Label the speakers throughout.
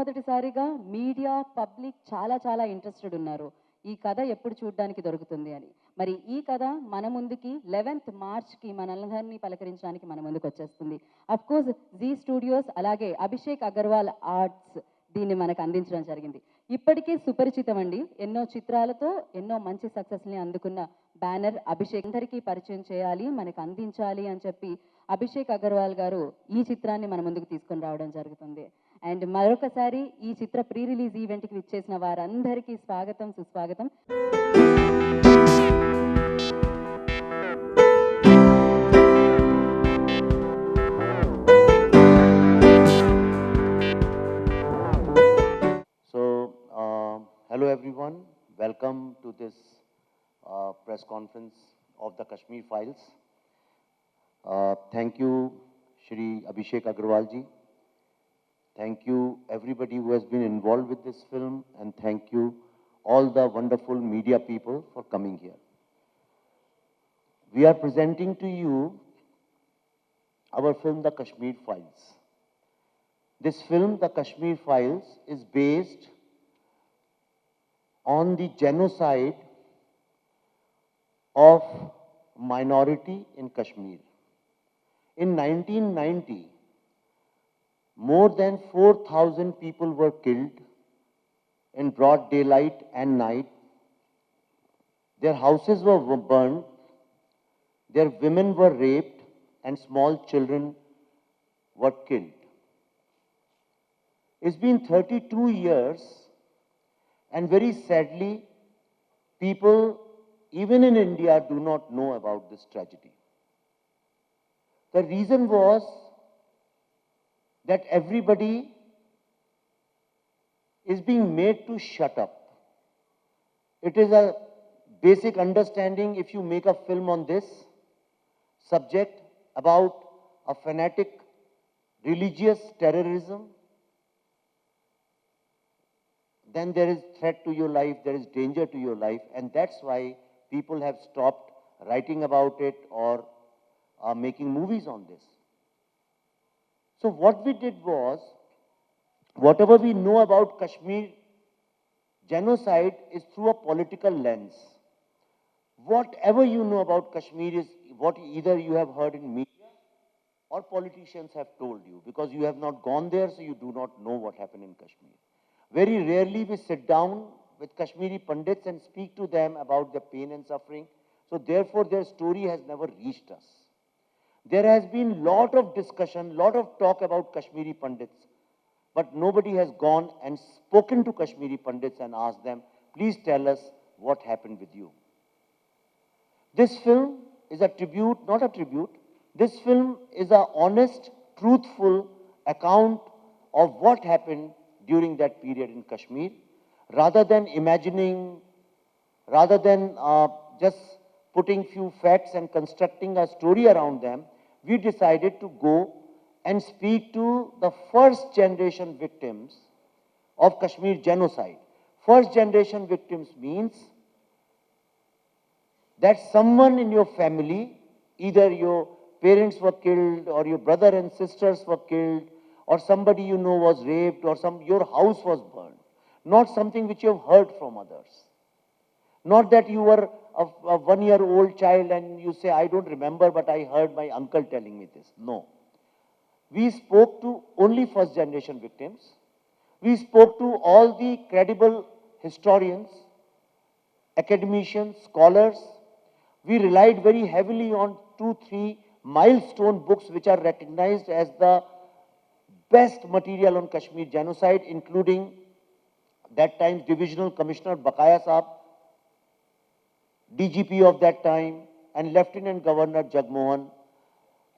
Speaker 1: మొట్టమొదటిసారిగా media public చాలా interested ఉన్నారు ఈ కథ ఎప్పుడు చూడడానికి దొరుకుతుంది అని. మరి ఈ కథ మన ముందుకి 11th మార్చ్కి మనందరినీ పలకరించడానికి మన ముందుకు వచ్చేస్తుంది. అఫ్ కోర్స్ జీ స్టూడియోస్ అలాగే అభిషేక్ అగర్వాల్ ఆర్ట్స్ దీన్ని మనకు అందించడం జరిగింది. ఇప్పటికే సుపరిచితం అండి, ఎన్నో చిత్రాలతో ఎన్నో మంచి సక్సెస్ని అందుకున్న బ్యానర్ అభిషేక్. అందరికీ పరిచయం చేయాలి, మనకు అందించాలి అని చెప్పి అభిషేక్ అగర్వాల్ గారు ఈ చిత్రాన్ని మన ముందుకు తీసుకొని రావడం జరుగుతుంది. అండ్ మరొకసారి ఈ చిత్ర ప్రీ రిలీజ్ ఈవెంట్కి విచ్చేసిన వారందరికీ స్వాగతం, సుస్వాగతం.
Speaker 2: Hello everyone, welcome to this press conference of the Kashmir Files. Thank you Shri Abhishek Agarwal ji. Thank you everybody who has been involved with this film, and thank you all the wonderful media people for coming here. We are presenting to you our film The Kashmir Files. This film, The Kashmir Files, is based on the genocide of minority in Kashmir. In 1990, more than 4,000 people were killed in broad daylight and night. Their houses were burned, their women were raped, and small children were killed. It's been 32 years, and very sadly, people, even in India, do not know about this tragedy. The reason was that everybody is being made to shut up. It is a basic understanding if you make a film on this subject about a fanatic religious terrorism, then there is threat to your life, there is danger to your life, and that's why people have stopped writing about it or making movies on this. So what we did was, whatever we know about Kashmir genocide is through a political lens. Whatever you know about Kashmir is what either you have heard in media or politicians have told you, because you have not gone there, so you do not know what happened in Kashmir. Very rarely we sit down with Kashmiri Pandits and speak to them about their pain and suffering. So therefore their story has never reached us. There has been lot of discussion, lot of talk about Kashmiri Pandits, but nobody has gone and spoken to Kashmiri Pandits and asked them, please tell us what happened with you. This film is a tribute, not a tribute. This film is an honest, truthful account of what happened during that period in Kashmir. Rather than imagining, rather than just putting few facts and constructing a story around them, we decided to go and speak to the first generation victims of Kashmir genocide. First generation victims means that someone in your family, either your parents were killed or your brother and sisters were killed, or somebody you know was raped, or your house was burned. Not something which you have heard from others. Not that you were a 1-year-old child and you say, I don't remember, but I heard my uncle telling me this. No. We spoke to only first generation victims. We spoke to all the credible historians, academicians, scholars. We relied very heavily on 2-3 milestone books which are recognized as the best material on Kashmir genocide, including that time's Divisional Commissioner Bakaya Saab, DGP of that time, and Lieutenant Governor Jagmohan,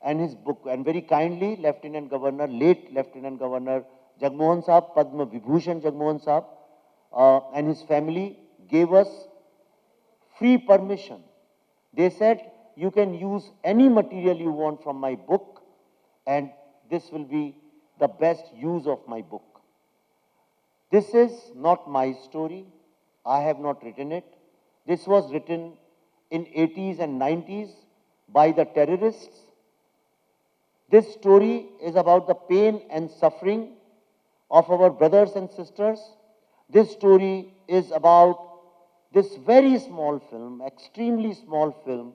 Speaker 2: and his book. And very kindly, late Lieutenant Governor Jagmohan Saab, Padma Vibhushan Jagmohan Saab, and his family gave us free permission. They said, you can use any material you want from my book, and this will be the best use of my book. This is not my story. I have not written it. This was written in 80s and 90s by the terrorists. This story is about the pain and suffering of our brothers and sisters. This story is about this very small film, extremely small film,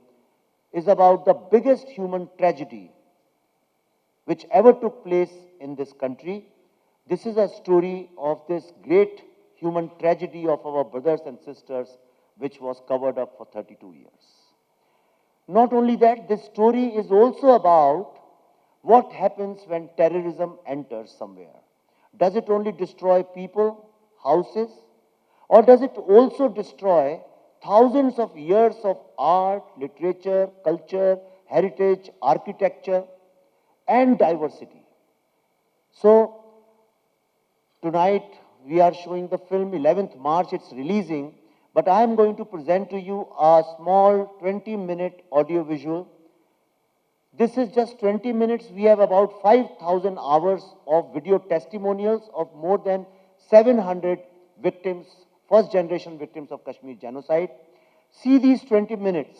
Speaker 2: is about the biggest human tragedy which ever took place in this country. This is a story of this great human tragedy of our brothers and sisters, which was covered up for 32 years. Not only that, this story is also about what happens when terrorism enters somewhere. Does it only destroy people, houses, or does it also destroy thousands of years of art, literature, culture, heritage, architecture, and diversity? So, tonight we are showing the film, 11th March it's releasing, but I am going to present to you a small 20-minute audio visual. This is just 20 minutes. We have about 5,000 hours of video testimonials of more than 700 victims, first generation victims of Kashmir genocide. See these 20 minutes.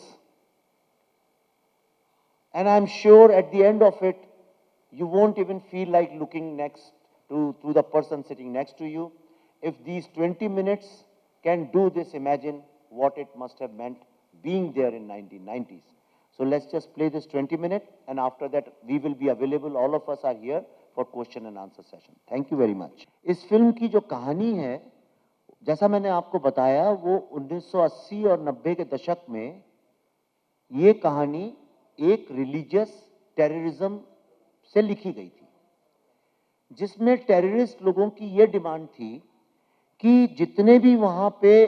Speaker 2: And I'm sure at the end of it, you won't even feel like looking next to the person sitting next to you. If these 20 minutes can do this, imagine what it must have meant being there in 1990s. So let's just play this 20 minute, and after that we will be available. All of us are here for question and answer session. Thank you very much. इस film की जो कहानी है, जैसा मैंने आपको बताया, वो 1980 और 90 के दशक में ये कहानी एक रिलीजियस टेररिज्म से लिखी गई थी, जिसमें टेररिस्ट लोगों की ये डिमांड थी कि जितने भी वहां पे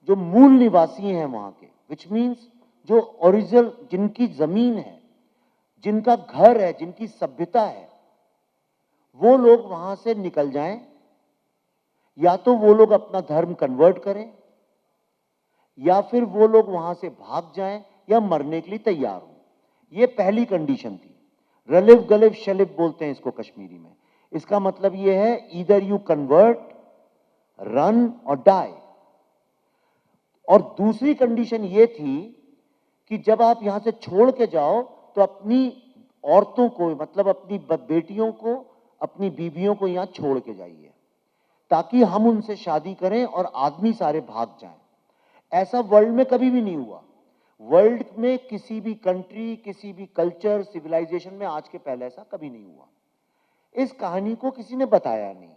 Speaker 2: जो मूल निवासी हैं वहां के, विच मीन्स जो ओरिजिनल, जिनकी जमीन है, जिनका घर है, जिनकी सभ्यता है, वो लोग वहां से निकल जाएं, या तो वो लोग अपना धर्म कन्वर्ट करें, या फिर वो लोग वहां से भाग जाएं या मरने के लिए तैयार हो. ये पहली कंडीशन थी. रलिव गलिव शलिव बोलते हैं इसको कश्मीरी में. इसका मतलब ये है, ईदर यू कन्वर्ट, रन और डाई. और दूसरी कंडीशन ये थी कि जब आप यहां से छोड़ के जाओ तो अपनी औरतों को, मतलब अपनी बेटियों को, अपनी बीवियों को यहां छोड़ के जाइए, ताकि हम उनसे शादी करें और आदमी सारे भाग जाएं. ऐसा वर्ल्ड में कभी भी नहीं हुआ. वर्ल्ड में किसी भी कंट्री, किसी भी कल्चर, सिविलाइजेशन में आज के पहले ऐसा कभी नहीं हुआ. इस कहानी को किसी ने बताया नहीं.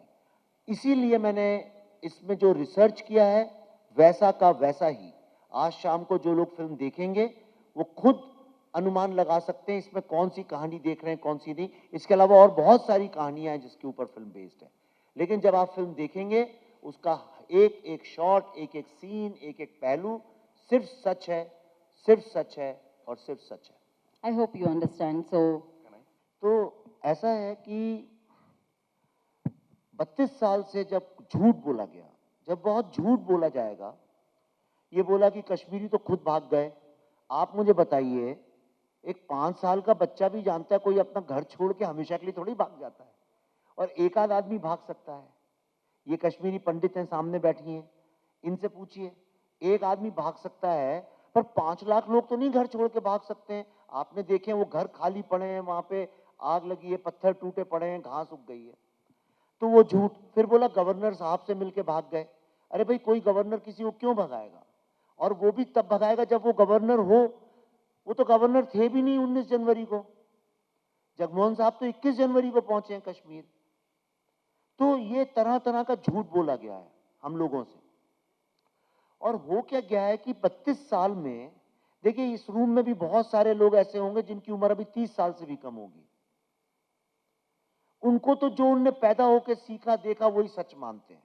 Speaker 2: इसीलिए मैंने इसमें जो रिसर्च किया है, वैसा का वैसा ही. आज शाम को जो लोग फिल्म देखेंगे वो खुद अनुमान लगा सकते हैं इसमें कौन सी कहानी देख रहे हैं, कौन सी नहीं. इसके अलावा और बहुत सारी कहानियां हैं जिसके ऊपर फिल्म बेस्ड है. लेकिन जब आप फिल्म देखेंगे, उसका एक एक शॉट, एक एक सीन, एक एक पहलू सिर्फ सच है, सिर्फ सच है और सिर्फ सच है.
Speaker 1: I hope you understand. So,
Speaker 2: तो ऐसा है कि 32 साल से जब झूठ बोला गया, जब बहुत झूठ बोला जाएगा, ये बोला कि कश्मीरी तो खुद भाग गए. आप मुझे बताइए, एक 5 साल का बच्चा भी जानता है कोई अपना घर छोड़ के हमेशा के लिए थोड़ी भाग जाता है, और एक आध आदमी भाग सकता है. ये कश्मीरी पंडित हैं, सामने बैठी हैं, इनसे पूछिए, एक आदमी भाग सकता है, पर 5 लाख लोग तो नहीं घर छोड़ के भाग सकते हैं. आपने देखे वो घर खाली पड़े हैं, वहां पे आग लगी है, पत्थर टूटे पड़े हैं, घास उग गई है. तो वो झूठ. फिर बोला गवर्नर साहब से मिलके भाग गए. अरे भाई, कोई गवर्नर किसी को क्यों भगाएगा? और वो भी तब भगाएगा जब वो गवर्नर हो. वो तो गवर्नर थे भी नहीं 19 जनवरी को. जगमोहन साहब तो 21 जनवरी को पहुंचे हैं कश्मीर. तो ये तरह तरह का झूठ बोला गया है हम लोगों से. और हो क्या गया है कि 32 साल में, देखिए इस रूम में भी बहुत सारे लोग ऐसे होंगे जिनकी उम्र अभी 30 साल से भी कम होगी. उनको तो जो उनने पैदा होकर सीखा देखा वही सच मानते हैं.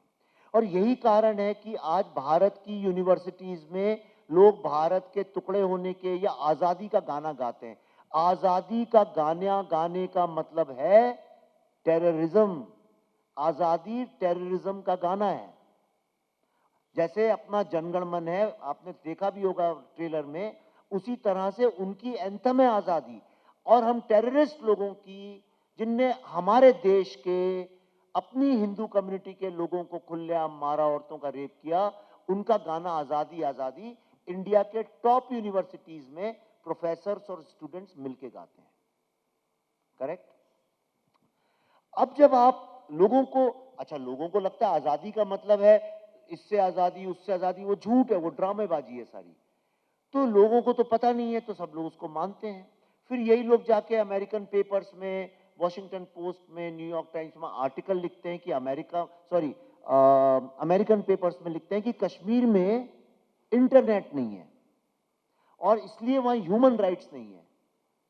Speaker 2: और यही कारण है कि आज भारत की यूनिवर्सिटीज में लोग भारत के टुकड़े होने के या आजादी का गाना गाते हैं. आजादी का गाना गाने का मतलब है टेररिज्म. आजादी टेररिज्म का गाना है. जैसे अपना जनगण मन है, आपने देखा भी होगा ट्रेलर में, उसी तरह से उनकी एंथम है आजादी. और हम टेररिस्ट लोगों की, जिनने हमारे देश के अपनी हिंदू कम्युनिटी के लोगों को खुलेआम मारा, औरतों का रेप किया, उनका गाना आजादी आजादी इंडिया के टॉप यूनिवर्सिटीज में प्रोफेसर्स और स्टूडेंट्स मिलके गाते हैं. करेक्ट? अब जब आप लोगों को, अच्छा लोगों को लगता है आजादी का मतलब है इससे आजादी उससे आजादी, वो झूठ है, वो ड्रामेबाजी है सारी। तो लोगों को तो पता नहीं है, तो सब लोग उसको मानते हैं। फिर यही लोग जाके अमेरिकन पेपर्स में, वॉशिंगटन पोस्ट में, न्यूयॉर्क टाइम्स में आर्टिकल लिखते हैं कि अमेरिकन पेपर्स में लिखते हैं कि कश्मीर में इंटरनेट नहीं है और इसलिए वहां ह्यूमन राइट्स नहीं है।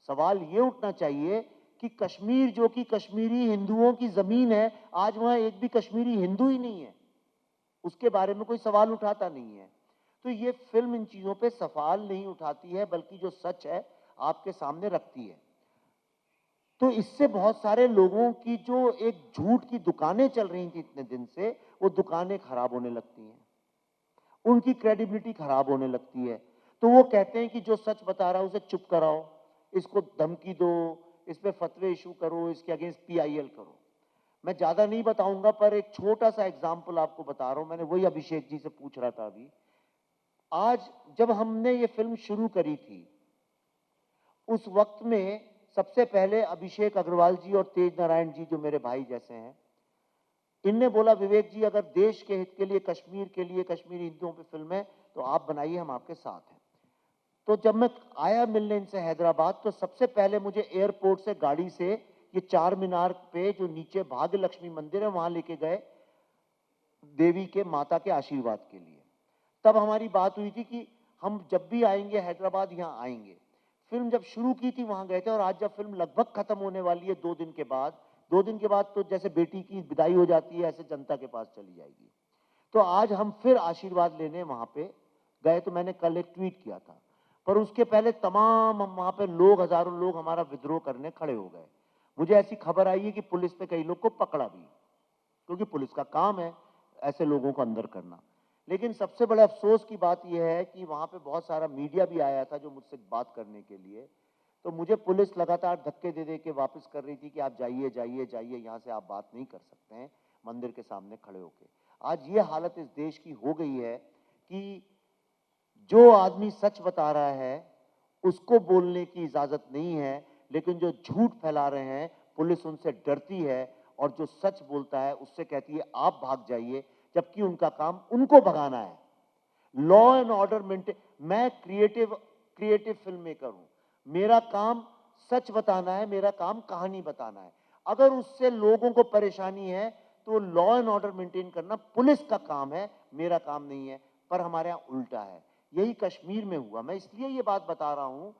Speaker 2: सवाल ये उठना चाहिए कि कश्मीर जो कि कश्मीरी हिंदुओं की जमीन है, आज वहां एक भी कश्मीरी हिंदू ही नहीं है, उसके बारे में कोई सवाल उठाता नहीं है। तो ये फिल्म इन चीजों पे सवाल नहीं उठाती है, बल्कि जो सच है आपके सामने रखती है। तो इससे बहुत सारे लोगों की जो एक झूठ की दुकानें चल रही थी इतने दिन से, वो दुकानें खराब होने लगती हैं, उनकी क्रेडिबिलिटी खराब होने लगती है। तो वो कहते हैं कि जो सच बता रहा है उसे चुप कराओ, इसको धमकी दो, इस पे फतवे इशू करो, इसके अगेंस्ट पीआईएल करो। मैं ज्यादा नहीं बताऊंगा, पर एक छोटा सा एग्जाम्पल आपको बता रहा हूं। मैंने वही अभिषेक जी से पूछ रहा था अभी। आज जब हमने ये फिल्म शुरू करी थी, उस वक्त में सबसे पहले अभिषेक अग्रवाल जी और तेज नारायण जी, जो मेरे भाई जैसे हैं, इनने बोला विवेक जी अगर देश के हित के लिए, कश्मीर के लिए, कश्मीरी हिंदुओं पे फिल्म है तो आप बनाइए, हम आपके साथ हैं। तो जब मैं आया मिलने इनसे हैदराबाद, तो सबसे पहले मुझे एयरपोर्ट से गाड़ी से ये चार मीनार पे जो नीचे भाग्य लक्ष्मी मंदिर है वहां लेके गए देवी के माता के आशीर्वाद के लिए। तब हमारी बात हुई थी कि हम जब भी आएंगे हैदराबाद यहाँ आएंगे। फिल्म जब शुरू की थी वहां गए थे, और आज जब फिल्म लगभग खत्म होने वाली है 2 दिन के बाद, 2 दिन के बाद तो जैसे बेटी की विदाई हो जाती है ऐसे जनता के पास चली जाएगी। तो आज हम फिर आशीर्वाद लेने वहां पे गए। तो मैंने कल एक ट्वीट किया था, पर उसके पहले तमाम हम वहां पे लोग, हजारों लोग हमारा विद्रोह करने खड़े हो गए। मुझे ऐसी खबर आई है कि पुलिस ने कई लोग को पकड़ा भी, क्योंकि पुलिस का काम है ऐसे लोगों को अंदर करना। लेकिन सबसे बड़े अफसोस की बात यह है कि वहां पे बहुत सारा मीडिया भी आया था जो मुझसे बात करने के लिए। तो मुझे पुलिस लगातार धक्के दे दे के वापस कर रही थी कि आप जाइए जाइए जाइए, यहाँ से आप बात नहीं कर सकते हैं मंदिर के सामने खड़े होके। आज ये हालत इस देश की हो गई है कि जो आदमी सच बता रहा है उसको बोलने की इजाजत नहीं है, लेकिन जो झूठ फैला रहे हैं पुलिस उनसे डरती है, और जो सच बोलता है उससे कहती है आप भाग जाइए, जबकि उनका काम उनको भगाना है। Law and order maintain. मैं क्रिएटिव फिल्म मेकर हूं, मेरा काम सच बताना है, मेरा काम कहानी बताना है। अगर उससे लोगों को परेशानी है तो लॉ एंड ऑर्डर मेंटेन करना पुलिस का काम है, मेरा काम नहीं है। पर हमारे यहाँ उल्टा है। यही कश्मीर में हुआ। मैं इसलिए ये बात बता रहा हूं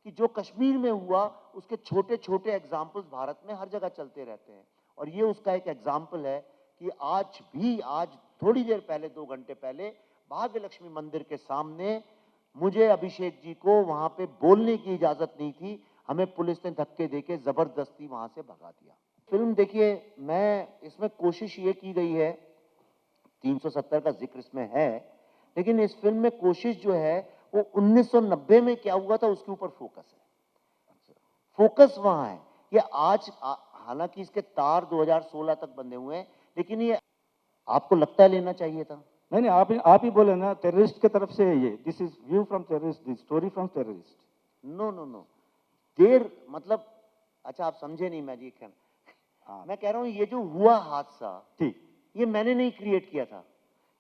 Speaker 2: कि जो कश्मीर में हुआ उसके छोटे छोटे एग्जाम्पल्स भारत में हर जगह चलते रहते हैं, और ये उसका एक एग्जाम्पल है कि आज थोड़ी देर पहले, 2 घंटे पहले, भाग्य लक्ष्मी मंदिर के सामने मुझे अभिषेक जी को वहां पे बोलने की इजाजत नहीं थी, हमें पुलिस ने धक्के देके जबरदस्ती वहां से भगा दिया। फिल्म देखिए, मैं इसमें कोशिश ये की गई है, 370 का जिक्र इसमें है, लेकिन इस फिल्म में कोशिश जो है वो 1990 में क्या हुआ था उसके ऊपर फोकस है। फोकस वहां है। ये आज हालांकि इसके तार 2016 तक बंधे हुए हैं, लेकिन ये आपको लगता है लेना चाहिए था।
Speaker 3: नहीं नहीं, आप ही बोले ना, टेररिस्ट की तरफ से है ये। This is view from terrorist, this story from terrorist.
Speaker 2: No no no, देर मतलब, अच्छा आप समझे नहीं। मैं जी मैं कह रहा हूं ये जो हुआ हादसा,
Speaker 3: ठीक,
Speaker 2: ये मैंने नहीं क्रिएट किया था,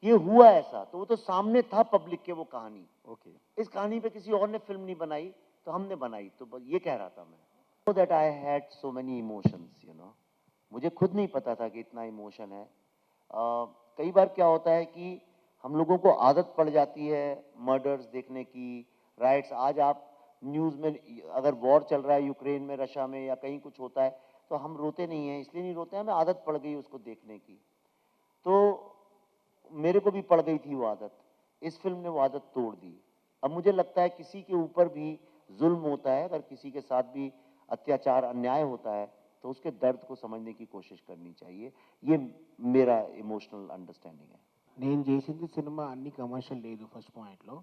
Speaker 2: ये हुआ ऐसा। तो वो तो सामने था पब्लिक के, वो कहानी।
Speaker 3: ओके।
Speaker 2: इस कहानी पे किसी और ने फिल्म नहीं बनाई, तो हमने बनाई। तो बस ये कह रहा था मैं। So that I had so many emotions, you know. मुझे खुद नहीं पता था कि इतना इमोशन है। कई बार क्या होता है कि हम लोगों को आदत पड़ जाती है मर्डर्स देखने की, राइट्स। आज आप न्यूज़ में अगर वॉर चल रहा है यूक्रेन में, रशिया में, या कहीं कुछ होता है, तो हम रोते नहीं हैं। इसलिए नहीं रोते हैं, हमें आदत पड़ गई उसको देखने की। तो मेरे को भी पड़ गई थी वो आदत। इस फिल्म ने वो आदत तोड़ दी। अब मुझे लगता है किसी के ऊपर भी जुल्म होता है, अगर किसी के साथ भी अत्याचार, अन्याय होता है, तो उसके दर्द को समझने की कोशिश करनी चाहिए। ये मेरा इमोशनल अंडरस्टैंडिंग है।
Speaker 4: నేను చేసింది సినిమా అన్ని కమర్షియల్ లేదు. ఫస్ట్ పాయింట్లో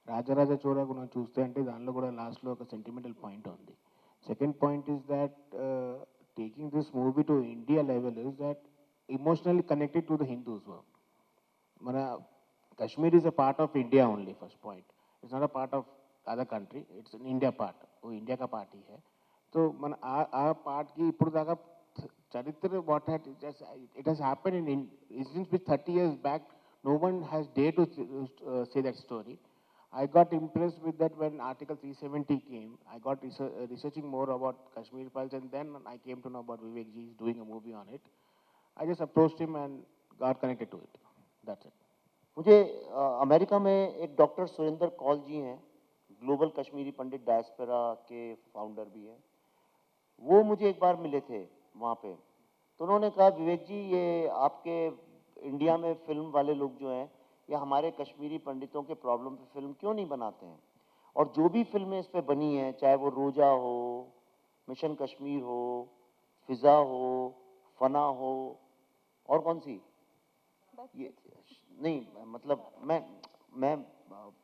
Speaker 4: రాజరాజ చోరా కూడా చూస్తే అంటే దానిలో కూడా లాస్ట్లో ఒక సెంటిమెంటల్ పాయింట్ ఉంది. Second point is that taking this movie to India level is that emotionally connected to the Hindus. మన Kashmir is a part of India only. First point, it's not a part of other country, it's an India part. वो India का part ही है. तो మన ఆ పార్ట్కి ఇప్పుడు దాకా Charitra, what had it has happened in incidents which 30 years back, no one has dared to say that story. I got impressed with that when Article 370 came. I got researching more about Kashmir files, and then I came to know about Vivek ji is doing a movie on it. I just approached him and got connected to it. That's it.
Speaker 2: मुझे America में एक doctor Surendra Kaul जी हैं, global Kashmiri पंडित diaspora के founder भी हैं. वो मुझे एक बार मिले थे वहाँ पे, तो उन्होंने कहा विवेक जी ये आपके इंडिया में फिल्म वाले लोग जो हैं ये हमारे कश्मीरी पंडितों के प्रॉब्लम पे फिल्म क्यों नहीं बनाते हैं, और जो भी फिल्में इस पे बनी हैं, चाहे वो रोजा हो, मिशन कश्मीर हो, फिजा हो, फना हो, और कौन सी, ये नहीं, मतलब मैं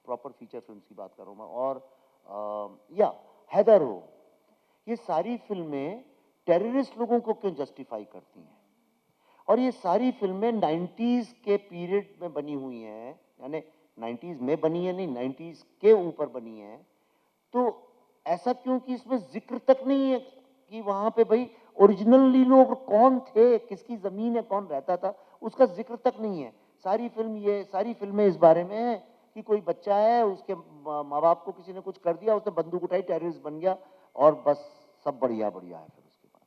Speaker 2: प्रॉपर फीचर फिल्म्स की बात कर रहा हूँ मैं, और या हैदर हो, ये सारी फिल्में टेररिस्ट लोगों को क्यों जस्टिफाई करती हैं, और ये सारी फिल्में 90s के पीरियड में बनी हुई हैं, यानी 90s में बनी है नहीं, 90s के ऊपर बनी है, तो ऐसा क्यों कि इसमें जिक्र तक नहीं है कि वहाँ पे भाई ओरिजिनली लोग कौन थे, किसकी ज़मीन है, कौन रहता था, उसका जिक्र तक नहीं है. सारी फिल्में इस बारे में है कि कोई बच्चा है, उसके माँ बाप को किसी ने कुछ कर दिया, उसने बंदूक उठाई, टेररिस्ट बन गया, और बस सब बढ़िया बढ़िया है फिर उसके बाद.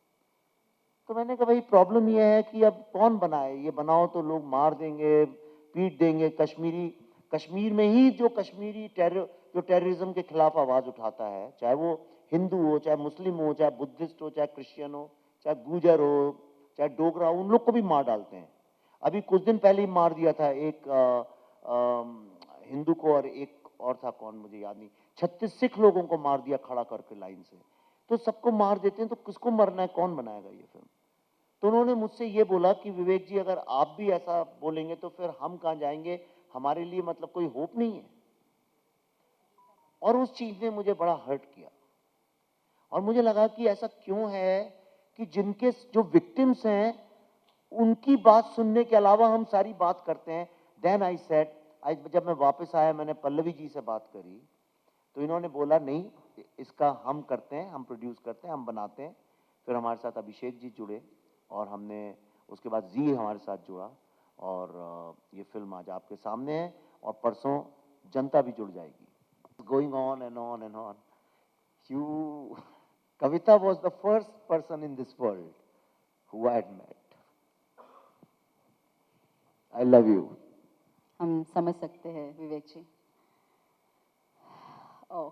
Speaker 2: तो मैंने कहा भाई प्रॉब्लम ये है कि अब कौन बनाए, ये बनाओ तो लोग मार देंगे, पीट देंगे. कश्मीर में ही जो टेररिज्म के खिलाफ आवाज़ उठाता है, चाहे वो हिंदू हो, चाहे मुस्लिम हो, चाहे बुद्धिस्ट हो, चाहे क्रिश्चियन हो, चाहे गुजर हो, चाहे डोगरा हो, उन लोग को भी मार डालते हैं. अभी कुछ दिन पहले ही मार दिया था एक हिंदू को, और एक और था कौन मुझे याद नहीं, 36 सिख लोगों को मार दिया खड़ा करके लाइन से. तो सबको मार देते हैं, तो किसको मरना है, कौन बनाएगा ये फिल्म. तो उन्होंने मुझसे ये बोला कि विवेक जी अगर आप भी ऐसा बोलेंगे तो फिर हम कहाँ जाएंगे, हमारे लिए मतलब कोई होप नहीं है. और उस चीज ने मुझे बड़ा हर्ट किया, और मुझे लगा कि ऐसा क्यों है कि जिनके जो विक्टिम्स हैं उनकी बात सुनने के अलावा हम सारी बात करते हैं. देन आई सेड, जब मैं वापस आया मैंने पल्लवी जी से बात करी, तो इन्होंने बोला नहीं, इसका हम करते हैं, हम प्रोड्यूस करते हैं, हम बनाते हैं. फिर हमारे साथ अभिषेक जी जुड़े, और हमने उसके बाद जी हमारे साथ जुड़ा, और ये फिल्म आज आपके सामने है, और परसों जनता भी जुड़ जाएगी. Going on and on and on. You Kavita was the first person in this world who I had met. I love you.
Speaker 1: हम समझ सकते हैं विवेक जी. ओह,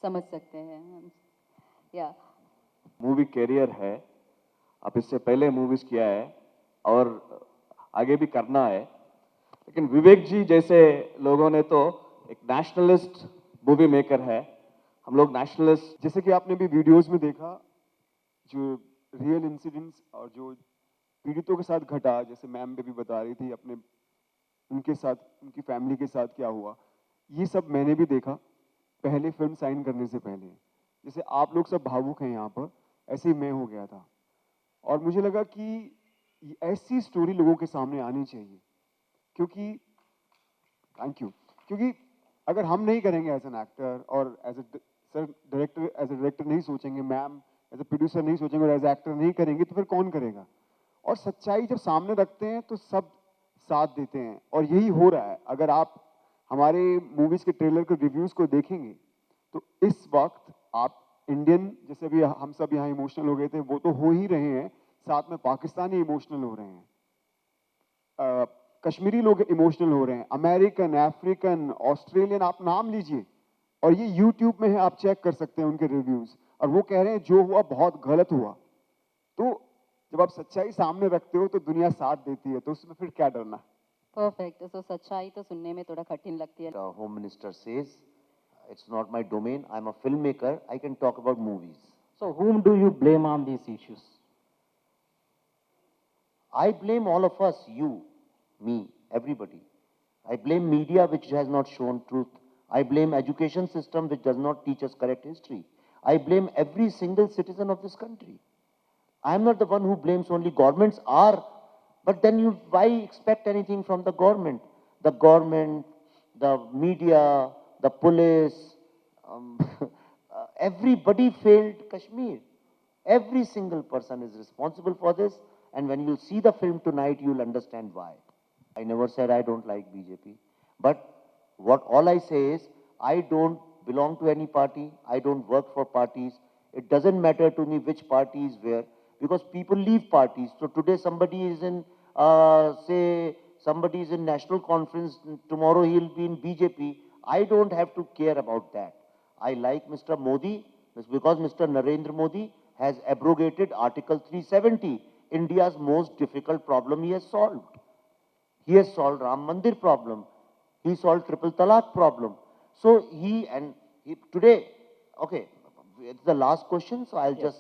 Speaker 1: समझ सकते हैं हम. या
Speaker 3: मूवी कैरियर है, आप इससे पहले मूवीज किया है और आगे भी करना है, लेकिन विवेक जी जैसे लोगों ने तो एक नेशनलिस्ट मूवी मेकर है. हम लोग नेशनलिस्ट, जैसे कि आपने भी वीडियोस में देखा, जो रियल इंसिडेंट्स और जो पीड़ितों के साथ घटा, जैसे मैम भी बता रही थी अपने उनके साथ, उनकी फैमिली के साथ क्या हुआ, ये सब मैंने भी देखा पहले फिल्म साइन करने से पहले. जैसे आप लोग सब भावुक हैं यहाँ पर, ऐसे ही मैं हो गया था, और मुझे लगा कि ऐसी स्टोरी लोगों के सामने आनी चाहिए, क्योंकि थैंक यू, क्योंकि अगर हम नहीं करेंगे एज एन एक्टर और एज ए डायरेक्टर नहीं सोचेंगे, मैम एज ए प्रोड्यूसर नहीं सोचेंगे, और एज एक्टर नहीं करेंगे, तो फिर कौन करेगा. और सच्चाई जब सामने रखते हैं तो सब साथ देते हैं, और यही हो रहा है. अगर आप हमारे मूवीज के ट्रेलर के रिव्यूज को देखेंगे तो इस वक्त आप इंडियन, जैसे अभी हम सब यहाँ इमोशनल हो गए थे, वो तो हो ही रहे हैं, साथ में पाकिस्तानी इमोशनल हो रहे हैं, कश्मीरी लोग इमोशनल हो रहे हैं, अमेरिकन, अफ्रीकन, ऑस्ट्रेलियन, आप नाम लीजिए, और ये यूट्यूब में है, आप चेक कर सकते हैं उनके रिव्यूज, और वो कह रहे हैं जो हुआ बहुत गलत हुआ. तो जब आप सच्चाई सामने रखते हो तो दुनिया साथ देती है, तो उसमें फिर क्या डरना.
Speaker 1: परफेक्ट. तो सच्चाई तो सुनने में थोड़ा कठिन लगती है.
Speaker 2: The Home Minister says, it's not my domain, I'm a filmmaker, I can talk about movies.
Speaker 5: So whom do you blame on these issues?
Speaker 2: I blame all of us, you, me, everybody. I blame media which has not shown truth. I blame education system which does not teach us correct history. I blame every single citizen of this country. I am not the one who blames only governments are But then why expect anything from the government? The government, the media, the police, everybody failed Kashmir. Every single person is responsible for this. And when you'll see the film tonight, you'll understand why. I never said I don't like BJP. But all I say is, I don't belong to any party. I don't work for parties. It doesn't matter to me which party is where, because people leave parties. So today somebody is in, say, somebody is in national conference, tomorrow he'll be in BJP. I don't have to care about that. I like Mr. Modi because Mr. Narendra Modi has abrogated Article 370, India's most difficult problem he has solved. He has solved Ram Mandir problem. He solved triple talaq problem. So today, okay, it's the last question, so I'll just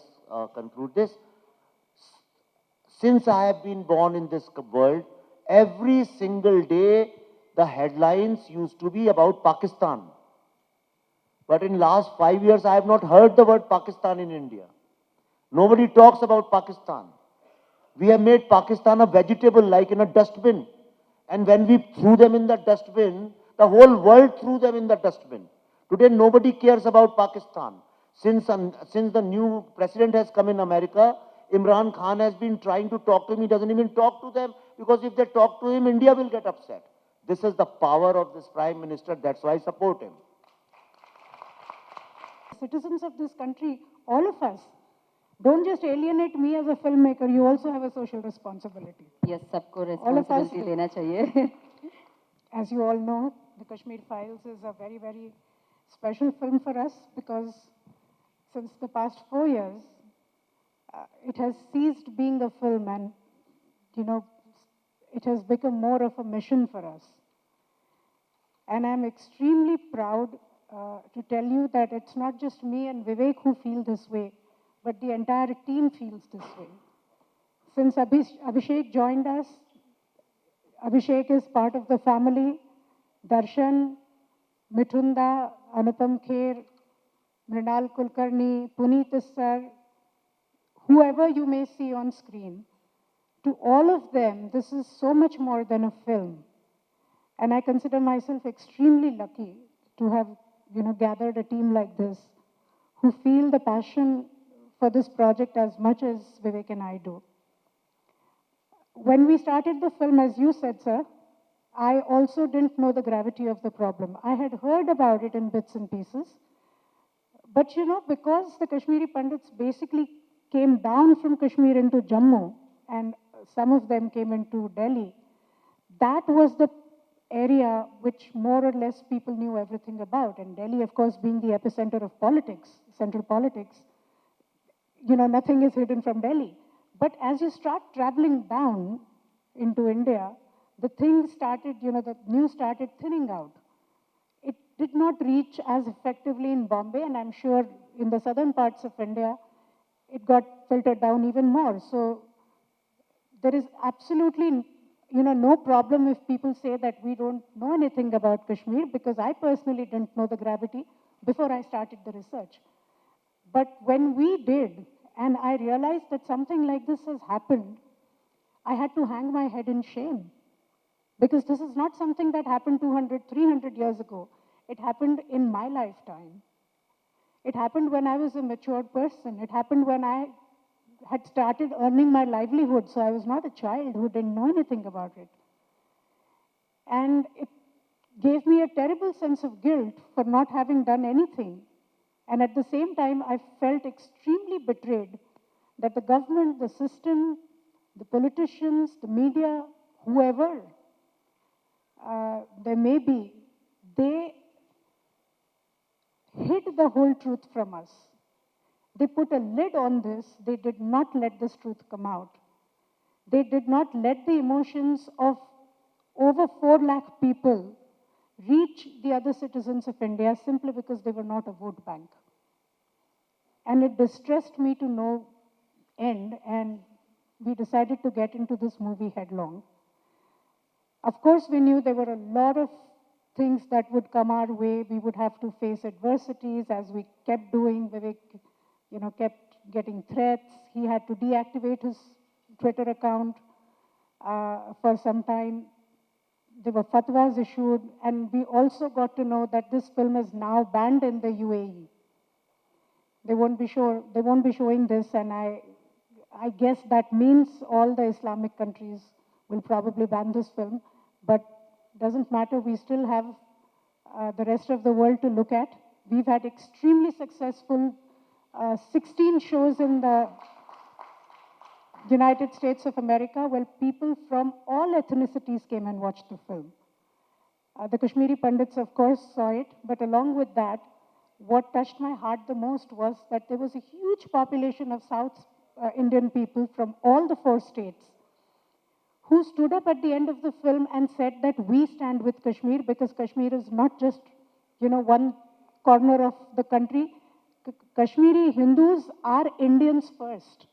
Speaker 2: conclude this. Since I have been born in this world, every single day the headlines used to be about Pakistan. But in last 5 years, I have not heard the word Pakistan in India. Nobody talks about Pakistan. We have made Pakistan a vegetable like in a dustbin. And when we threw them in the dustbin, the whole world threw them in the dustbin. Today, nobody cares about Pakistan. Since the new president has come in America, Imran Khan has been trying to talk to him. He doesn't even talk to them, because if they talk to him, India will get upset. This is the power of this Prime Minister. That's why I support him.
Speaker 6: Citizens of this country, all of us, don't just alienate me as a filmmaker, you also have a social responsibility.
Speaker 1: Yes, सबको
Speaker 6: All of us
Speaker 1: responsibility
Speaker 6: do.
Speaker 1: लेना चाहिए.
Speaker 6: As you all know, the Kashmir Files is a very, very special film for us, because since the past 4 years, it has ceased being a film, and, it has become more of a mission for us. And I'm extremely proud to tell you that it's not just me and Vivek who feel this way, but the entire team feels this way. Since Abhishek joined us, Abhishek is part of the family. Darshan, Mithunda, Anupam Kher, Mrinal Kulkarni, Puneet Sir, whoever you may see on screen, to all of them, this is so much more than a film. And I consider myself extremely lucky to have, gathered a team like this, who feel the passion for this project as much as Vivek and I do. When we started the film, as you said, sir, I also didn't know the gravity of the problem. I had heard about it in bits and pieces. But, because the Kashmiri Pandits basically came down from Kashmir into Jammu, and some of them came into Delhi, that was the area which more or less people knew everything about. And Delhi, of course, being the epicenter of politics, central politics, nothing is hidden from Delhi. But as you start traveling down into India, the thing started, the news started thinning out. It did not reach as effectively in Bombay, and I'm sure in the southern parts of India, it got filtered down even more. So there is absolutely, no problem if people say that we don't know anything about Kashmir, because I personally didn't know the gravity before I started the research. But when we did, and I realized that something like this has happened, I had to hang my head in shame. Because this is not something that happened 200, 300 years ago. It happened in my lifetime. It happened when I was a matured person. It happened when I had started earning my livelihood. So I was not a child who didn't know anything about it. And it gave me a terrible sense of guilt for not having done anything. And at the same time, I felt extremely betrayed that the government, the system, the politicians, the media, whoever there may be, they hid the whole truth from us. They put a lid on this. They did not let this truth come out. They did not let the emotions of over 4 lakh people reach the other citizens of India simply because they were not a vote bank. And it distressed me to no end, and we decided to get into this movie headlong. Of course, we knew there were a lot of things that would come our way. We would have to face adversities as we kept doing. Vivek, kept getting threats. He had to deactivate his Twitter account. for some time. There were fatwas issued, and we also got to know that this film is now banned in the UAE. They won't be showing this, and I guess that means all the Islamic countries will probably ban this film. But doesn't matter. We still have the rest of the world to look at. We've had extremely successful 16 shows in the United States of America, where people from all ethnicities came and watched the film. The Kashmiri Pandits, of course, saw it, but along with that, what touched my heart the most was that there was a huge population of South Indian people from all the 4 states who stood up at the end of the film and said that we stand with Kashmir, because Kashmir is not just, one corner of the country. Kashmiri Hindus are Indians first.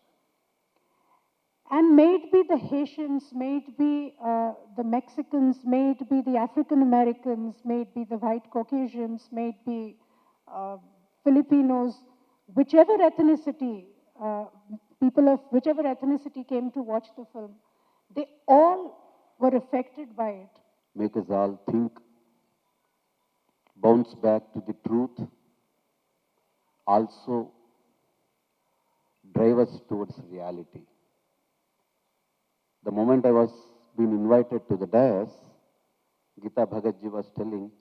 Speaker 6: And may it be the Haitians, may it be the Mexicans, may it be the African Americans, may it be the white Caucasians, may it be Filipinos, whichever ethnicity, people of whichever ethnicity came to watch the film, they all were affected by it.
Speaker 2: Make us all think, bounce back to the truth, also drive us towards reality. The moment I was being invited to the dais, Gita Bhagatji was telling,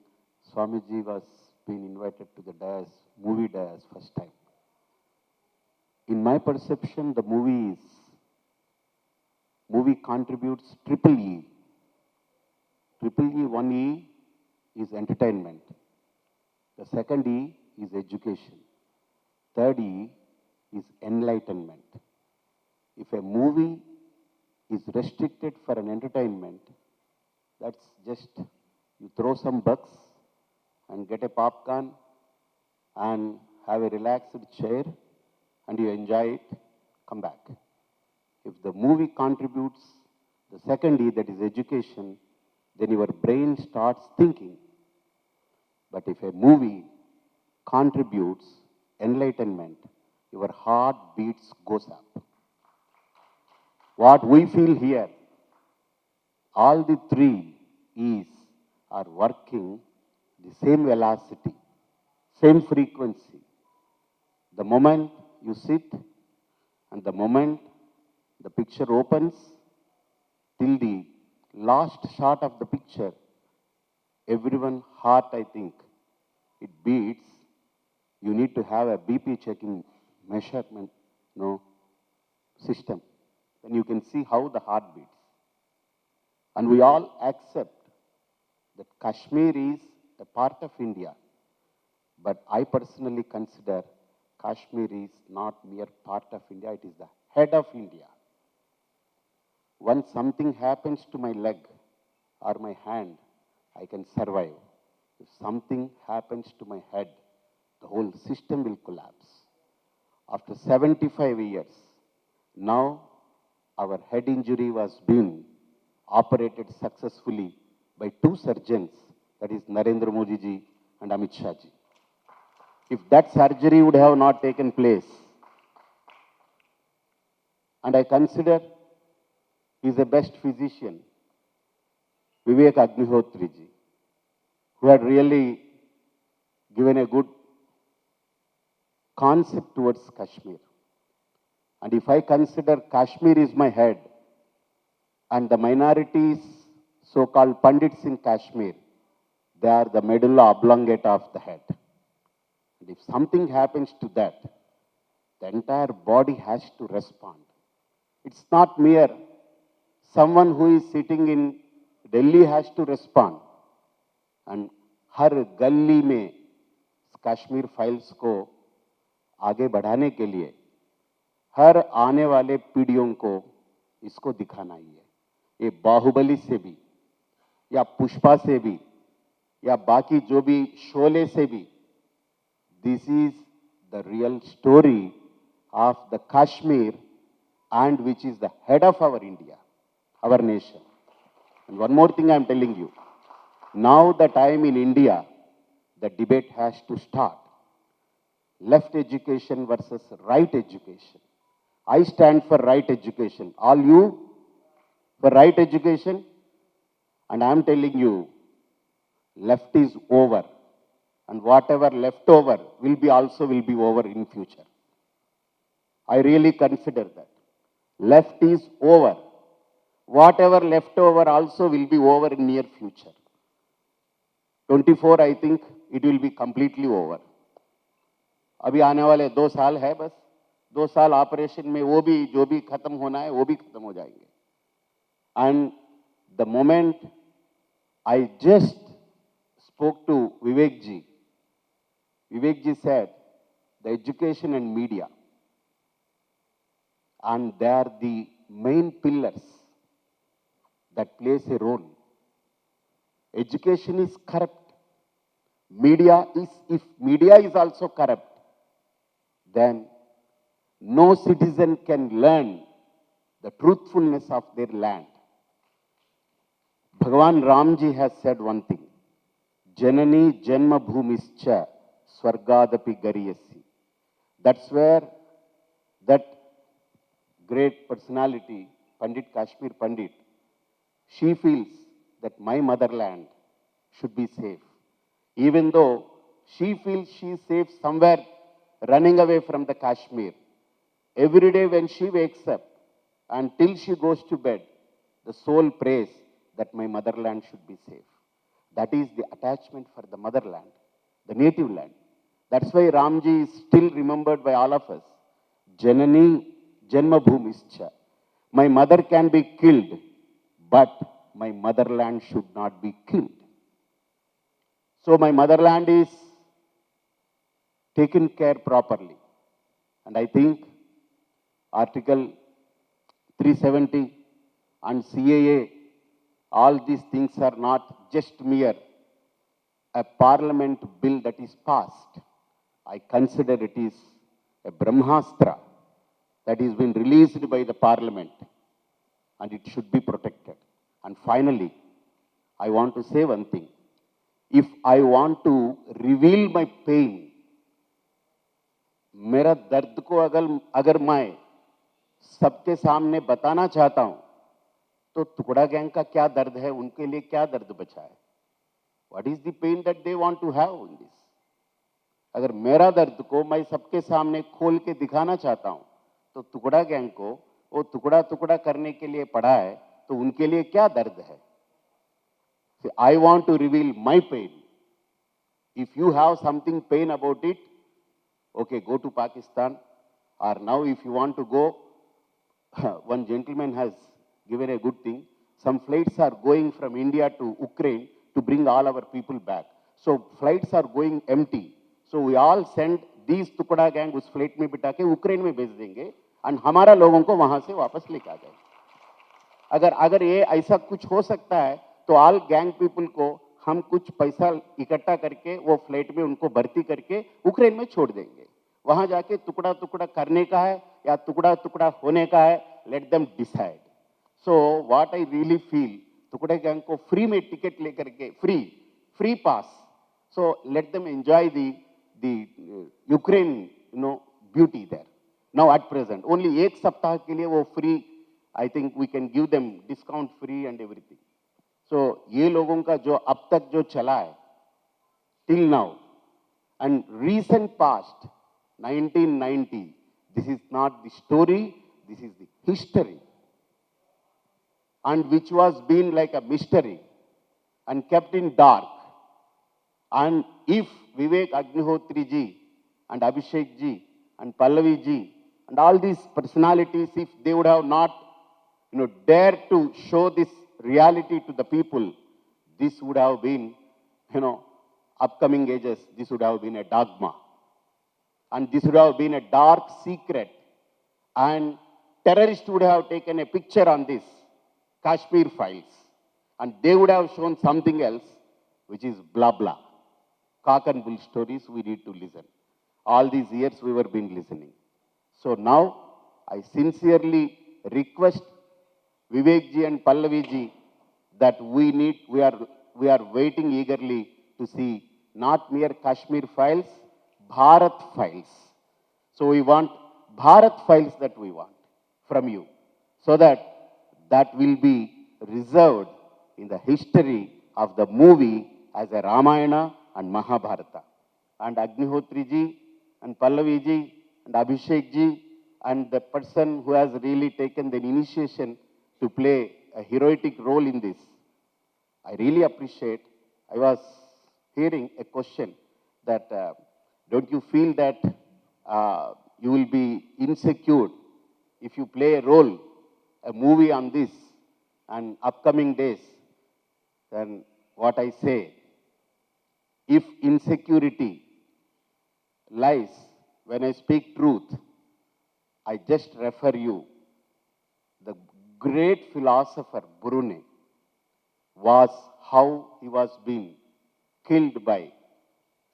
Speaker 2: Swamiji was being invited to the dais, movie dais, first time. In my perception, the movie contributes triple E. Triple E, 1 E is entertainment. The second E is education. Third E is enlightenment. If a movie is restricted for an entertainment, that's just you throw some bucks and get a popcorn and have a relaxed chair and you enjoy it, come back. If the movie contributes the second E, that is education, then your brain starts thinking. But if a movie contributes enlightenment, your heart beats goes up. What we feel here, all the 3 E's are working the same velocity, same frequency. The moment you sit and the moment the picture opens till the last shot of the picture, everyone's heart, I think, it beats. You need to have a BP checking measurement system. Then you can see how the heart beats. And we all accept that Kashmir is a part of India. But I personally consider Kashmir is not mere part of India, it is the head of India. Once something happens to my leg or my hand, I can survive. If something happens to my head, the whole system will collapse. After 75 years, now our head injury was being operated successfully by 2 surgeons, that is Narendra Modi ji and Amit Shah ji. If that surgery would have not taken place, and I consider he is the best physician, Vivek Agnihotri ji, who had really given a good concept towards Kashmir. And if I consider Kashmir is my head, and the minorities, so-called Pandits in Kashmir, they are the medulla oblongata of the head. And if something happens to that, the entire body has to respond. It's not mere someone who is sitting in Delhi has to respond. And हर गली में Kashmir files को आगे बढ़ाने के लिए हर आने वाले पीढ़ियों को इसको दिखाना ही है. ये बाहुबली से भी या पुष्पा से भी या बाकी जो भी शोले से भी, this is the real story of the Kashmir and which is the head of our India, our nation. And one more thing I am telling you, now the time in India, the debate has to start. Left education versus right education. I stand for right education. All you
Speaker 7: for right education, and I am telling you, left is over, and whatever left over will be over in future. I really consider that. Left is over. Whatever left over also will be over in near future. 24, I think it will be completely over. अभी आने वाले 2 साल है बस, 2 साल operation में वो भी जो भी खत्म होना है वो भी खत्म हो जाएंगे. And the moment I just spoke to Vivek ji said the education and media, and they are the main pillars that plays a role. Education is corrupt. If media is also corrupt, then no citizen can learn the truthfulness of their land. Bhagavan Ramji has said one thing, Janani Janma Bhumischa Swargadapi Gariyasi. That's where that great personality, Kashmir Pandit, she feels that my motherland should be safe. Even though she feels she is safe somewhere running away from the Kashmir, every day when she wakes up until she goes to bed, the soul prays that my motherland should be safe. That is the attachment for the motherland, the native land. That's why Ramji is still remembered by all of us. Janani Janma Bhumischa. My mother can be killed, but my motherland should not be killed. So my motherland is taken care properly. And I think Article 370 and CAA, all these things are not just mere a parliament bill that is passed. I consider it is a Brahmastra that is been released by the parliament, and it should be protected. And finally, I want to say one thing. If I want to reveal my pain, मेरा दर्द को अगर मैं सबके सामने बताना चाहता हूं, तो टुकड़ा गैंग का क्या दर्द है, उनके लिए क्या दर्द बचा है? What is the pain that they want to have in this? अगर मेरा दर्द को मैं सबके सामने खोल के दिखाना चाहता हूं, तो टुकड़ा गैंग को वो टुकड़ा टुकड़ा करने के लिए पड़ा है, तो उनके लिए क्या दर्द है? See, I want to reveal my pain. If you have something pain about it, okay, go to Pakistan. Or now if you want to go, one gentleman has given a good thing. Some flights are going from India to Ukraine to bring all our people back. So flights are going empty. So we all send these टुकड़ा gang उस flight में बिठा के Ukraine में भेज देंगे, और हमारा लोगों को वहां से वापस लेकर आ जाए. अगर ये ऐसा कुछ हो सकता है, तो ऑल गैंग पीपल को हम कुछ पैसा इकट्ठा करके वो फ्लाइट में उनको भर्ती करके यूक्रेन में छोड़ देंगे. वहां जाके टुकड़ा टुकड़ा करने का है या टुकड़ा टुकड़ा होने का है, let them decide. So what I really feel, टुकड़े गैंग को फ्री में टिकट लेकर के free pass, so let them enjoy the Ukraine beauty there. Now at present only 1 सप्ताह के लिए वो free, I think we can give them discount free and everything. So ये लोगों का जो अब तक जो चला है till now and recent past 1990, this is not the story, this is the history, and which was been like a mystery and kept in dark. And if Vivek Agnihotri ji and Abhishek ji and Pallavi ji and all these personalities, if they would have not dared to show this reality to the people, this would have been, upcoming ages, this would have been a dogma. And this would have been a dark secret. And terrorists would have taken a picture on this Kashmir files. And they would have shown something else, which is blah, blah. Cock and bull stories we need to listen. All these years we were been listening. So now I sincerely request Vivek ji and Pallavi ji that we are waiting eagerly to see not mere Kashmir files, Bharat files. So we want Bharat files that we want from you, so that will be reserved in the history of the movie as a Ramayana and Mahabharata. And Agnihotri ji and Pallavi ji and Abhishek ji and the person who has really taken the initiation to play a heroic role in this, I really appreciate. I was hearing a question that don't you feel that you will be insecure if you play a role, a movie on this and upcoming days? Then what I say, if insecurity lies when I speak truth, I just refer you, the great philosopher Brune was how he was being killed by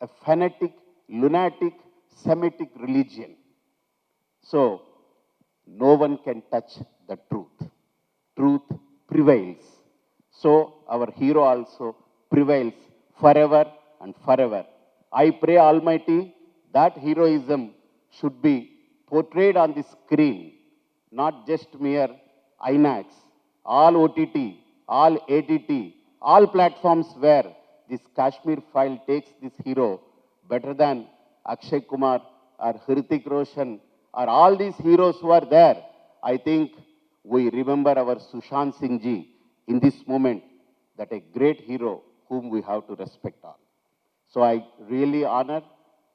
Speaker 7: a fanatic, lunatic, Semitic religion. So, no one can touch the truth. Truth prevails. So, our hero also prevails forever and forever. I pray Almighty that heroism should be portrayed on the screen, not just mere INAX, all OTT, all ATT, all platforms where this Kashmir file takes this hero better than Akshay Kumar or Hrithik Roshan or all these heroes who are there. I think we remember our Sushant Singh ji in this moment, that a great hero whom we have to respect all. So I really honor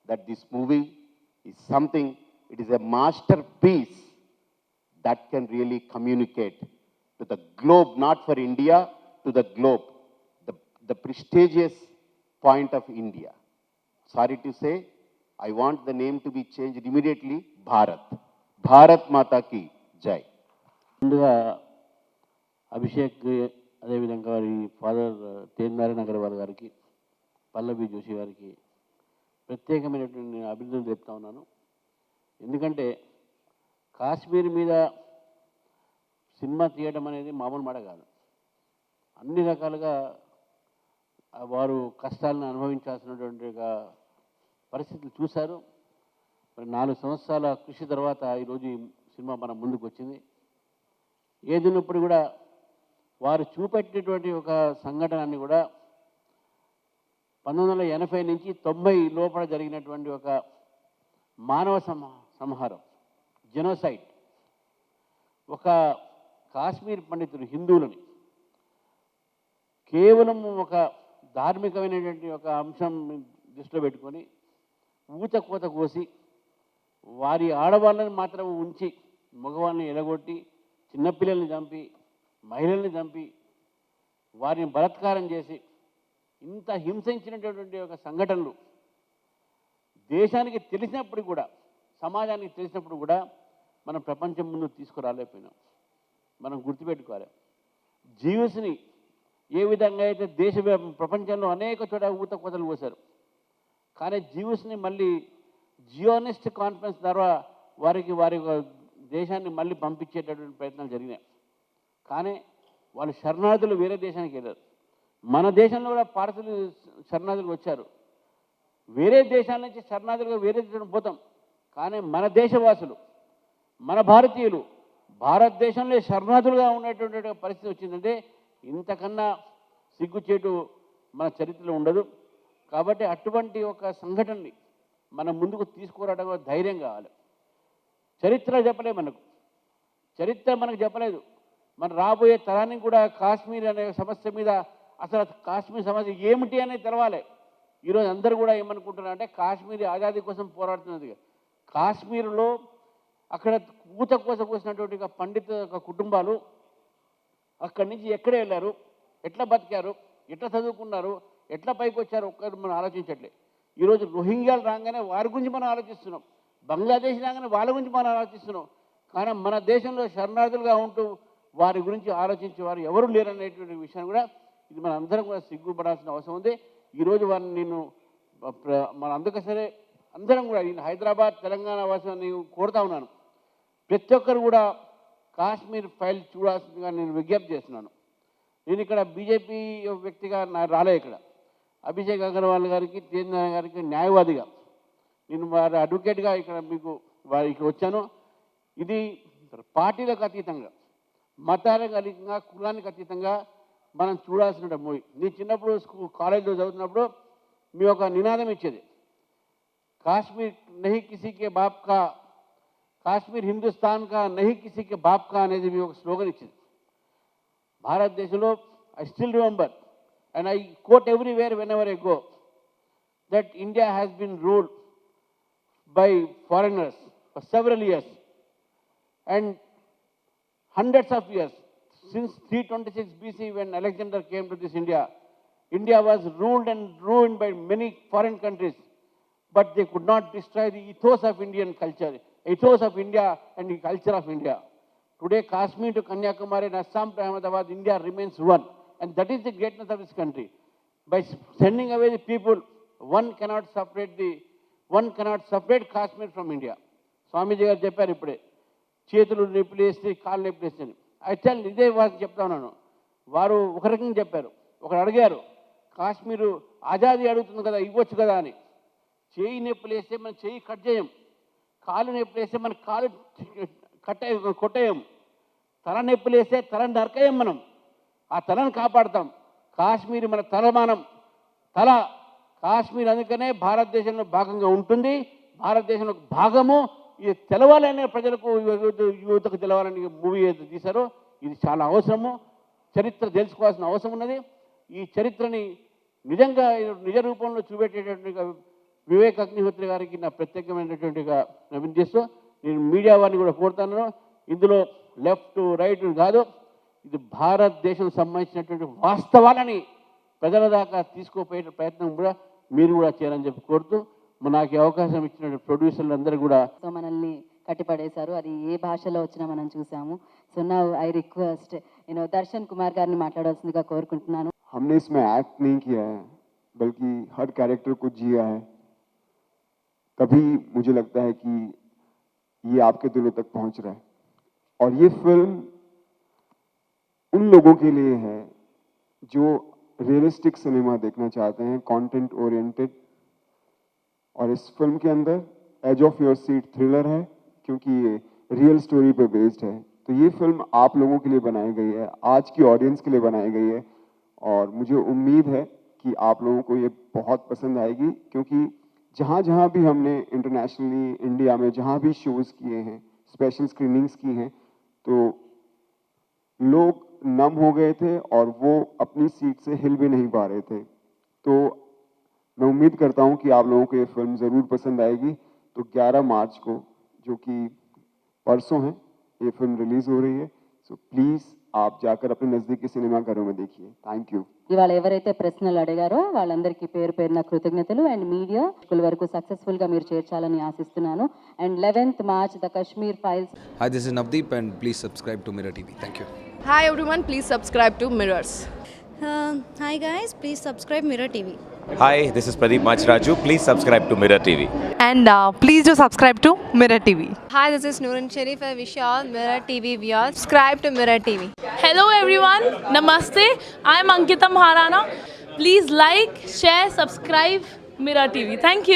Speaker 7: that this movie is something, it is a masterpiece that can really communicate to the globe, not for India, to the globe, the prestigious point of India. Sorry to say, I want the name to be changed immediately, Bharat. Bharat Mata ki Jai.
Speaker 8: ముందుగా అభిషేక్ అదేవిధంగా వారి father Teenmaar Agarwal గారికి, పల్లవి జోషి గారికి ప్రత్యేకమైనటువంటి అభినందనలు చెప్తా ఉన్నాను. ఎందుకంటే కాశ్మీర్ మీద సినిమా తీయడం అనేది మామూలు మాట కాదు. అన్ని రకాలుగా వారు కష్టాలను అనుభవించాల్సినటువంటి పరిస్థితులు చూశారు. మరి 4 సంవత్సరాల కృషి తర్వాత ఈరోజు ఈ సినిమా మన ముందుకు వచ్చింది. ఏదిన్నప్పుడు కూడా వారు చూపెట్టినటువంటి ఒక సంఘటనని కూడా 1980 నుంచి 90 లోపల జరిగినటువంటి ఒక మానవ సంహారం, జెనోసైడ్, ఒక కాశ్మీర్ పండితులు హిందువులని కేవలం ఒక ధార్మికమైనటువంటి ఒక అంశం దృష్టిలో పెట్టుకొని ఊతకోత కోసి వారి ఆడవాళ్ళని మాత్రం ఉంచి మగవాళ్ళని ఎలగొట్టి చిన్నపిల్లల్ని చంపి మహిళల్ని చంపి వారిని బలాత్కారం చేసి ఇంత హింసించినటువంటి ఒక సంఘటనలు దేశానికి తెలిసినప్పుడు కూడా, సమాజానికి తెలిసినప్పుడు కూడా మనం ప్రపంచం ముందు తీసుకురాలేకపోయినాం. మనం గుర్తుపెట్టుకోవాలి, జీవస్ని ఏ విధంగా అయితే ప్రపంచంలో అనేక చోట ఊత కోతలు పోశారు, కానీ జీవస్ని మళ్ళీ జియోనిస్ట్ కాన్ఫరెన్స్ ద్వారా వారి దేశాన్ని మళ్ళీ పంపించేటటువంటి ప్రయత్నాలు జరిగినాయి. కానీ వాళ్ళు శరణార్థులు వేరే దేశానికి వెళ్ళారు. మన దేశంలో కూడా పార్సలు శరణార్థులు వచ్చారు. వేరే దేశాల నుంచి శరణార్థులుగా వేరే దేశం పోతాం, కానీ మన దేశవాసులు, మన భారతీయులు భారతదేశంలో శరణార్థులుగా ఉన్నటువంటి పరిస్థితి వచ్చిందంటే ఇంతకన్నా సిగ్గుచేటు మన చరిత్రలో ఉండదు. కాబట్టి అటువంటి ఒక సంఘటనని మన ముందుకు తీసుకురావడం ధైర్యం కావాలి. చరిత్ర చెప్పలేదు మనకు, చరిత్ర మనకు చెప్పలేదు. మన రాబోయే తరానికి కూడా కాశ్మీర్ అనే సమస్య మీద అసలు కాశ్మీర్ సమస్య ఏమిటి అనేది తెలవాలి. ఈరోజు అందరూ కూడా ఏమనుకుంటున్నారంటే కాశ్మీర్ ఆజాదీ కోసం పోరాడుతున్నది. కాశ్మీర్లో అక్కడ ఊత కోసం కోసినటువంటి పండిత కుటుంబాలు అక్కడి నుంచి ఎక్కడ వెళ్ళారు, ఎట్లా బతికారు, ఎట్లా చదువుకున్నారు, ఎట్లా పైకి వచ్చారు ఒక్కరు మనం ఆలోచించట్లే. ఈరోజు రోహింగ్యాలు రాగానే వారి గురించి మనం ఆలోచిస్తున్నాం, బంగ్లాదేశ్ రాగానే వాళ్ళ గురించి మనం ఆలోచిస్తున్నాం. కానీ మన దేశంలో శరణార్థులుగా ఉంటూ వారి గురించి ఆలోచించే వారు ఎవరు లేరనేటువంటి విషయాన్ని కూడా ఇది మన అందరం కూడా సిగ్గుపడాల్సిన అవసరం ఉంది. ఈరోజు వారిని నేను మన అందుకసరే అందరం కూడా నేను హైదరాబాద్ తెలంగాణ వాసులను కోరుతా ఉన్నాను, ప్రతి ఒక్కరు కూడా కాశ్మీర్ ఫైల్ చూడాల్సిందిగా నేను విజ్ఞప్తి చేస్తున్నాను. నేను ఇక్కడ బీజేపీ వ్యక్తిగా రాలే, ఇక్కడ అభిషేక్ అగర్వాల్ గారికి, తేన్మార్ గారికి న్యాయవాదిగా నేను వారి అడ్వకేట్గా ఇక్కడ మీకు వారికి వచ్చాను. ఇది పార్టీలకు అతీతంగా మతాలకు అతీతంగా కులానికి అతీతంగా మనం చూడాల్సిన మూవీ. నీ చిన్నప్పుడు కాలేజీలో చదువుతున్నప్పుడు మీ ఒక నినాదం ఇచ్చేది, కాశ్మీర్ నహీ కిసీ కే బాప్ కా, కాశ్మీర్ హిందుస్థాన్ కా నహీ కిసీ కే బాప్ కా అనేది మీ ఒక స్లోగన్ ఇచ్చింది. భారతదేశంలో I still remember and I quote everywhere whenever I go that India has been ruled by foreigners for several years and hundreds of years. Since 326 BC, when Alexander came to this India, India was ruled and ruined by many foreign countries, but they could not destroy the ethos of Indian culture, ethos of India and the culture of India. Today, Kashmir to Kanyakumari and Assam to Ahmedabad, India remains one, and that is the greatness of this country. By sending away the people, one cannot separate Kashmir from India. స్వామీజీ గారు చెప్పారు ఇప్పుడే, చేతులు నొప్పులు వేస్తే కాళ్ళు నొప్పులు వేస్తే. అయితే ఇదే వారికి చెప్తా ఉన్నాను. వారు ఒక రకంగా చెప్పారు. ఒకరు అడిగారు, కాశ్మీరు ఆజాదీ అడుగుతుంది కదా, ఇవ్వచ్చు కదా అని. చేయి నొప్పులు వేస్తే మనం చేయి కట్ చేయం, కాళ్ళు నొప్పులు వేస్తే మన కాలు కొట్టేయం, తల నొప్పులు వేస్తే తలని నరకేయం. మనం ఆ తలను కాపాడుతాం. కాశ్మీర్ మన తలమానం, తల కాశ్మీర్ అందుకనే భారతదేశంలో భాగంగా ఉంటుంది, భారతదేశంలో భాగము. ఇది తెలవాలనే ప్రజలకు, యువతకు తెలవాలని మూవీ ఏదో తీశారో ఇది చాలా అవసరము. చరిత్ర తెలుసుకోవాల్సిన అవసరం ఉన్నది. ఈ చరిత్రని నిజంగా నిజ రూపంలో చూపెట్టేటటువంటి వివేక్ అగ్నిహోత్రి గారికి నా ప్రత్యేకమైనటువంటిగా వినిపిస్తూ నేను మీడియా వారిని కూడా కోరుతాను, ఇందులో లెఫ్ట్ రైట్ కాదు, ఇది భారతదేశం సంబంధించినటువంటి వాస్తవాలని ప్రజల దాకా తీసుకుపోయే ప్రయత్నం కూడా మీరు కూడా చేయాలని చెప్పి కోరుతూ, నాకు ఈ అవకాశం ఇచ్చిన ప్రొడ్యూసర్లు అందరూ కూడా
Speaker 1: మనల్ని కట్టిపడేశారు. అది ఏ భాషలో వచ్చినా మనం చూసాము. సో నా ఐ రిక్వెస్ట్ దర్శన్ కుమార్ గారిని మాట్లాడాల్సిందిగా కోరుకుంటున్నాను.
Speaker 3: हमने इसमें एक्ट नहीं किया है, बल्कि हर कैरेक्टर को जिया है. कभी मुझे लगता है कि ये आपके दिलों तक पहुंच रहा है, और ये फिल्म उन लोगों के लिए है जो रियलिस्टिक सिनेमा देखना चाहते हैं, कंटेंट ओरिएंटेड. और इस फिल्म के अंदर edge of your seat thriller है, क्योंकि ये रियल स्टोरी पे बेस्ड है. तो ये फिल्म आप लोगों के लिए बनाई गई है, आज की ऑडियंस के लिए बनाई गई है, और मुझे उम्मीद है कि आप लोगों को ये बहुत पसंद आएगी. क्योंकि जहाँ जहाँ भी हमने इंटरनेशनली इंडिया में जहाँ भी शोज़ किए हैं, स्पेशल स्क्रीनिंग्स की हैं, तो लोग नम हो गए थे और वो अपनी सीट से हिल भी नहीं पा रहे थे. तो मैं उम्मीद करता हूँ कि आप लोगों को ये फिल्म ज़रूर पसंद आएगी. तो 11 मार्च को, जो कि परसों है, ये फिल्म रिलीज़ हो रही है. सो प्लीज़ आप जाकर अपने नज़दीकी सिनेमाघरों में देखिए. Thank you.
Speaker 1: ఇవాళ ఎవరైతే ప్రశ్నలు అడిగారో వాళ్ళందరికీ పేరు పేరున కృతజ్ఞతలు. అండ్ మీడియా వరకు సక్సెస్ఫుల్గా మీరు చేర్చాలని ఆశిస్తున్నాను. And 11th March the Kashmir files.
Speaker 9: Hi, this is Navdeep and please subscribe to Mirror TV. Thank you.
Speaker 10: Hi everyone, please subscribe to Mirrors.
Speaker 11: Hi guys, please subscribe Mirror TV.
Speaker 12: Hi, this is Pradeep Machraju. Please subscribe to Mirror TV.
Speaker 10: And please do subscribe to Mirror TV.
Speaker 11: Hi, this is Noorun Sharif. I wish you all Mirror TV viewers subscribe to Mirror TV.
Speaker 13: Hello everyone, Namaste. I am Ankita Maharana. Please like, share, subscribe Mirror TV. Thank you.